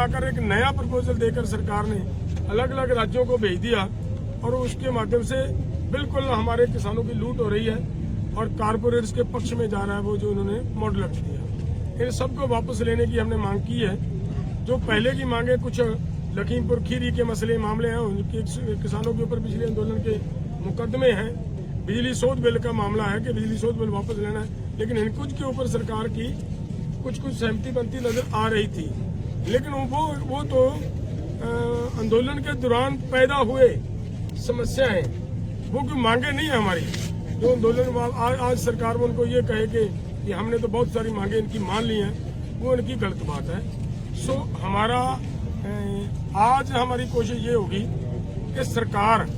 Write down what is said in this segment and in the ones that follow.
बनाकर एक नया प्रपोजल देकर सरकार ने अलग अलग राज्यों को भेज दिया और उसके माध्यम से बिल्कुल हमारे किसानों की लूट हो रही है और कारपोरेट्स के पक्ष में जा रहा है वो जो उन्होंने मॉडल एक्ट दिया। इन सबको वापस लेने की हमने मांग की है। जो पहले की मांगे कुछ लखीमपुर खीरी के मसले मामले हैं, उनके किसानों के ऊपर पिछले आंदोलन के मुकदमे हैं, बिजली शोध बिल का मामला है कि बिजली शोध बिल वापस लेना है, लेकिन इन कुछ के ऊपर सरकार की कुछ सहमति बनती नजर आ रही थी। लेकिन वो तो आंदोलन के दौरान पैदा हुए समस्या है, वो कोई मांगे नहीं है हमारी। जो आंदोलन आज सरकार में उनको ये कहे कि हमने तो बहुत सारी मांगे इनकी मान ली हैं, वो इनकी गलत बात है। सो हमारा आज हमारी कोशिश ये होगी कि सरकार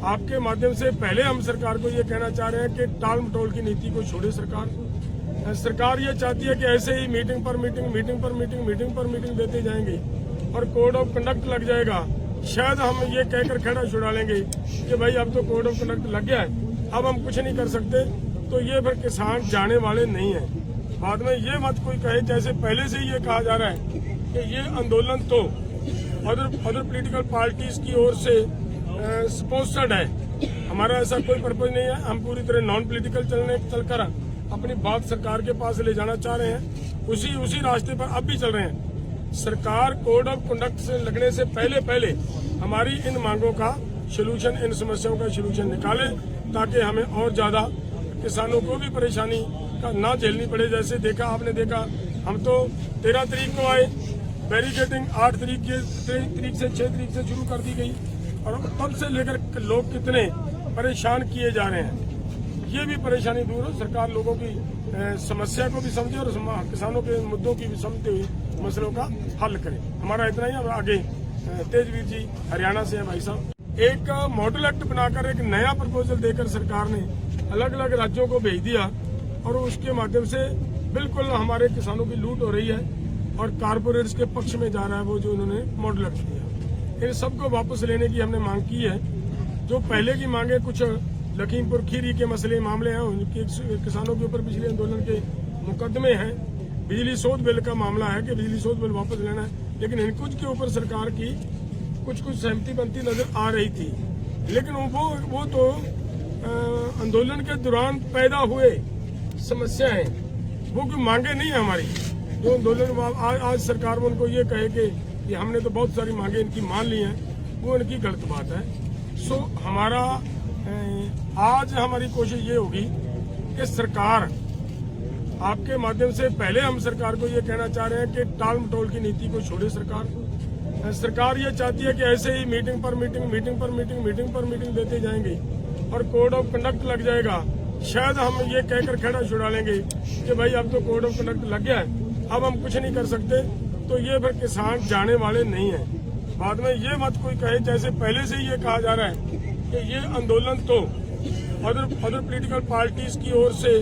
आपके माध्यम से पहले हम सरकार को ये कहना चाह रहे हैं कि टाल मटोल की नीति को छोड़े। सरकार ये चाहती है कि ऐसे ही मीटिंग पर मीटिंग देते जाएंगे और कोड ऑफ कंडक्ट लग जाएगा। शायद हम ये कहकर खेड़ा छुड़ा लेंगे कि भाई अब तो कोड ऑफ कंडक्ट लग गया है, अब हम कुछ नहीं कर सकते, तो ये फिर किसान जाने वाले नहीं है। बाद में ये मत कोई कहे, जैसे पहले से ये कहा जा रहा है कि ये आंदोलन तो अदर पॉलिटिकल पार्टीज की ओर से स्पॉन्सर्ड है। हमारा ऐसा कोई पर्पज नहीं है। हम पूरी तरह नॉन पॉलिटिकल चलकर अपनी बात सरकार के पास ले जाना चाह रहे हैं, उसी रास्ते पर अब भी चल रहे हैं। सरकार कोड ऑफ कंडक्ट से लगने से पहले हमारी इन मांगों का सलूशन, इन समस्याओं का सलूशन निकाले, ताकि हमें और ज्यादा किसानों को भी परेशानी का ना झेलनी पड़े। जैसे आपने देखा हम तो 13 तारीख को आए, बैरिकेडिंग 8 तारीख से 6 तारीख से शुरू कर दी गई और तब से लेकर लोग कितने परेशान किए जा रहे हैं। ये भी परेशानी दूर हो, सरकार लोगों की समस्या को भी समझे और किसानों के मुद्दों की भी समझते हुए मसलों का हल करे। हमारा इतना ही। हम आगे तेजवीर जी हरियाणा से हैं भाई साहब। एक मॉडल एक्ट बनाकर एक नया प्रपोजल देकर सरकार ने अलग अलग राज्यों को भेज दिया और उसके माध्यम से बिल्कुल हमारे किसानों की लूट हो रही है और कारपोरेट्स के पक्ष में जा रहा है वो जो उन्होंने मॉडल एक्ट दिया। इन सबको वापस लेने की हमने मांग की है। जो पहले की मांगे कुछ लखीमपुर खीरी के मसले मामले हैं, उनके किसानों के ऊपर पिछले आंदोलन के मुकदमे हैं, बिजली शोध बिल का मामला है कि बिजली शोध बिल वापस लेना है, लेकिन इन कुछ के ऊपर सरकार की कुछ सहमति बनती नजर आ रही थी। लेकिन वो तो आंदोलन के दौरान पैदा हुए समस्या है, वो कोई मांगे नहीं है हमारी। जो आंदोलन आज सरकार में उनको ये कहे कि हमने तो बहुत सारी मांगे इनकी मान ली हैं, वो इनकी गलत बात है। सो हमारा आज हमारी कोशिश ये होगी कि सरकार आपके माध्यम से पहले हम सरकार को ये कहना चाह रहे हैं कि टाल मटोल की नीति को छोड़े। सरकार ये चाहती है कि ऐसे ही मीटिंग पर मीटिंग देते जाएंगे और कोड ऑफ कंडक्ट लग जाएगा। शायद हम ये कहकर खेड़ा छुड़ा लेंगे कि भाई अब तो कोड ऑफ कंडक्ट लग गया है, अब हम कुछ नहीं कर सकते, तो ये फिर किसान जाने वाले नहीं है। बाद में ये मत कोई कहे, जैसे पहले से ये कहा जा रहा है कि ये आंदोलन तो अदर पॉलिटिकल पार्टीज की ओर से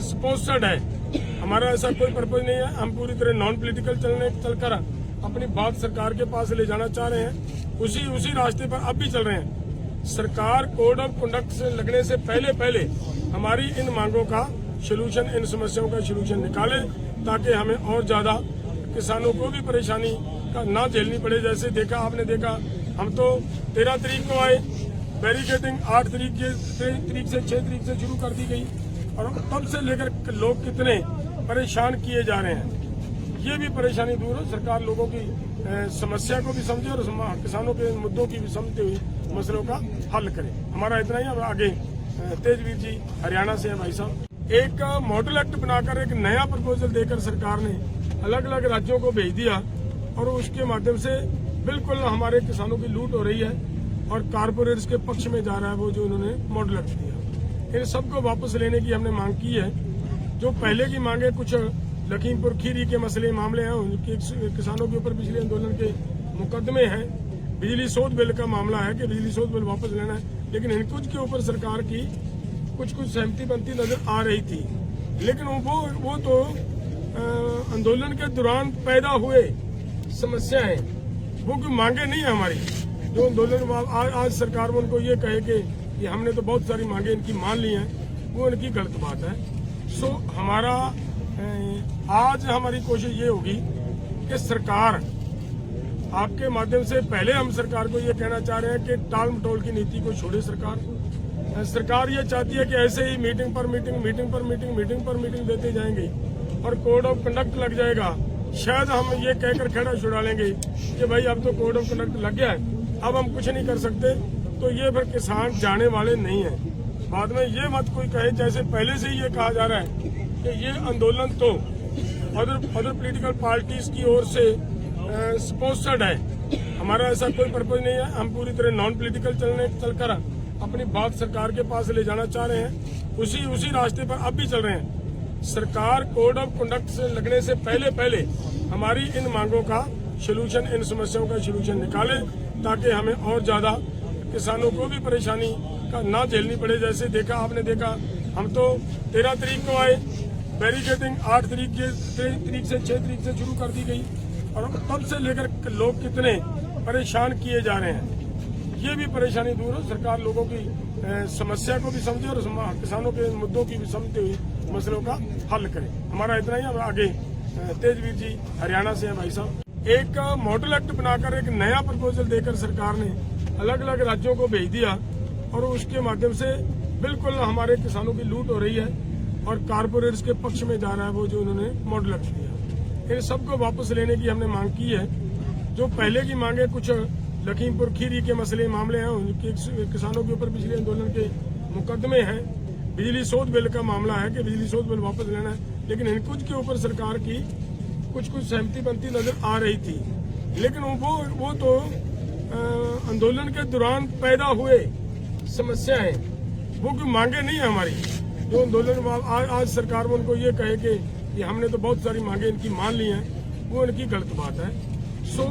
स्पॉन्सर्ड है। हमारा ऐसा कोई पर्पज नहीं है। हम पूरी तरह नॉन पॉलिटिकल चलकर अपनी बात सरकार के पास ले जाना चाह रहे हैं, उसी रास्ते पर अब भी चल रहे हैं। सरकार कोड ऑफ कंडक्ट से लगने से पहले हमारी इन मांगों का सलूशन, इन समस्याओं का सलूशन निकाले, ताकि हमें और ज्यादा किसानों को भी परेशानी का ना झेलनी पड़े। जैसे आपने देखा हम तो 13 तारीख को आए, बैरिकेडिंग 8 तारीख से 6 तारीख से शुरू कर दी गई और तब से लेकर लोग कितने परेशान किए जा रहे हैं। ये भी परेशानी दूर हो, सरकार लोगों की समस्या को भी समझे और किसानों के मुद्दों की भी समझते हुए मसलों का हल करे। हमारा इतना ही। हम आगे तेजवीर जी हरियाणा से हैं भाई साहब। एक मॉडल एक्ट बनाकर एक नया प्रपोजल देकर सरकार ने अलग अलग राज्यों को भेज दिया और उसके माध्यम से बिल्कुल हमारे किसानों की लूट हो रही है और कारपोरेट्स के पक्ष में जा रहा है वो जो उन्होंने मॉडल एक्ट दिया। इन सबको वापस लेने की हमने मांग की है। जो पहले की मांगे कुछ लखीमपुर खीरी के मसले मामले हैं, उनके किसानों के ऊपर पिछले आंदोलन के मुकदमे हैं, बिजली शोध बिल का मामला है कि बिजली शोध बिल वापस लेना है, लेकिन इन कुछ के ऊपर सरकार की कुछ सहमति बनती नजर आ रही थी। लेकिन वो तो आंदोलन के दौरान पैदा हुए समस्या है, वो कोई मांगे नहीं है हमारी। जो आंदोलन आज सरकार में उनको ये कहे कि हमने तो बहुत सारी मांगे इनकी मान ली हैं, वो इनकी गलत बात है। सो हमारा आज हमारी कोशिश ये होगी कि सरकार आपके माध्यम से पहले हम सरकार को ये कहना चाह रहे हैं कि टाल मटोल की नीति को छोड़े सरकार ये चाहती है कि ऐसे ही मीटिंग पर मीटिंग देते जाएंगे और कोड ऑफ कंडक्ट लग जाएगा। शायद हम ये कहकर खेड़ा छुड़ा लेंगे कि भाई अब तो कोड ऑफ कंडक्ट लग गया है, अब हम कुछ नहीं कर सकते, तो ये फिर किसान जाने वाले नहीं है। बाद में ये मत कोई कहे, जैसे पहले से ही ये कहा जा रहा है कि ये आंदोलन तो अदर पॉलिटिकल पार्टीज की ओर से स्पॉन्सर्ड है। हमारा ऐसा कोई पर्पज नहीं है। हम पूरी तरह नॉन पॉलिटिकल चलकर अपनी बात सरकार के पास ले जाना चाह रहे हैं। उसी रास्ते पर अब भी चल रहे हैं। सरकार कोड ऑफ कंडक्ट से लगने से पहले हमारी इन मांगों का सलूशन, इन समस्याओं का सलूशन निकाले, ताकि हमें और ज्यादा किसानों को भी परेशानी का ना झेलनी पड़े। जैसे आपने देखा हम तो 13 तारीख को आए, बैरिकेडिंग 8 तारीख से 6 तारीख से शुरू कर दी गई और तब से लेकर लोग कितने परेशान किए जा रहे हैं। ये भी परेशानी दूर हो, सरकार लोगों की समस्या को भी समझे और किसानों के मुद्दों की भी समझते हुए मसलों का हल करे। हमारा इतना ही। हम आगे तेजवीर जी हरियाणा से हैं भाई साहब। एक मॉडल एक्ट बनाकर एक नया प्रपोजल देकर सरकार ने अलग अलग राज्यों को भेज दिया और उसके माध्यम से बिल्कुल हमारे किसानों की लूट हो रही है और कारपोरेट्स के पक्ष में जा रहा है वो जो उन्होंने मॉडल एक्ट दिया। इन सबको वापस लेने की हमने मांग की है। जो पहले की मांगे, कुछ लखीमपुर खीरी के मामले हैं, उनके किसानों के ऊपर पिछले आंदोलन के मुकदमे हैं। बिजली शोध बिल का मामला है कि बिजली शोध बिल वापस लेना है, लेकिन इन कुछ के ऊपर सरकार की कुछ सहमति बनती नजर आ रही थी। लेकिन वो तो आंदोलन के दौरान पैदा हुए समस्याएं, वो कोई मांगे नहीं है हमारी। जो आंदोलन आज सरकार में उनको ये कहे कि हमने तो बहुत सारी मांगे इनकी मान ली हैं, वो इनकी गलत बात है। सो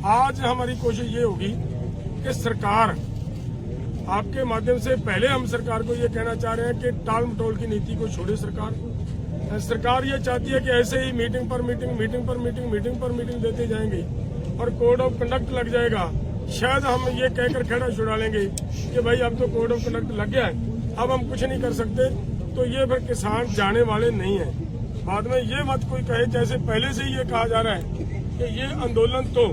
आज हमारी कोशिश ये होगी कि सरकार आपके माध्यम से पहले हम सरकार को ये कहना चाह रहे हैं कि टाल मटोल की नीति को छोड़े सरकार ये चाहती है कि ऐसे ही मीटिंग पर मीटिंग देते जाएंगे और कोड ऑफ कंडक्ट लग जाएगा। शायद हम ये कहकर खेड़ा छुड़ा लेंगे कि भाई अब तो कोड ऑफ कंडक्ट लग गया है, अब हम कुछ नहीं कर सकते, तो ये फिर किसान जाने वाले नहीं है। बाद में ये मत कोई कहे, जैसे पहले से ही ये कहा जा रहा है कि ये आंदोलन तो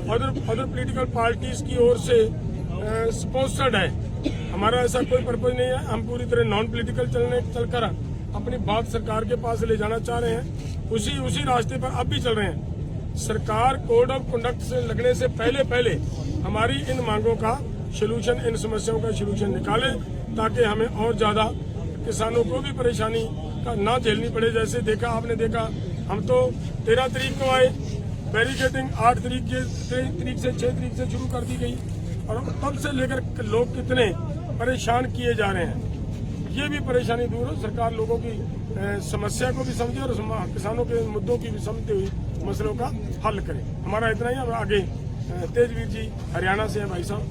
अदर पॉलिटिकल पार्टीज की ओर से स्पॉन्सर्ड है। हमारा ऐसा कोई पर्पज नहीं है। हम पूरी तरह नॉन पॉलिटिकल चलकर अपनी बात सरकार के पास ले जाना चाह रहे हैं। उसी रास्ते पर अब भी चल रहे हैं। सरकार कोड ऑफ कंडक्ट से लगने से पहले हमारी इन मांगों का सलूशन, इन समस्याओं का सलूशन निकाले, ताकि हमें और ज्यादा किसानों को भी परेशानी का ना झेलनी पड़े। जैसे आपने देखा हम तो 13 तारीख को आए, बैरिकेडिंग 8 तारीख से 6 तारीख से शुरू कर दी गई और तब से लेकर लोग कितने परेशान किए जा रहे हैं। ये भी परेशानी दूर हो, सरकार लोगों की समस्या को भी समझे और किसानों के मुद्दों की भी समझते हुए मसलों का हल करे। हमारा इतना ही। हम आगे तेजवीर जी हरियाणा से हैं भाई साहब।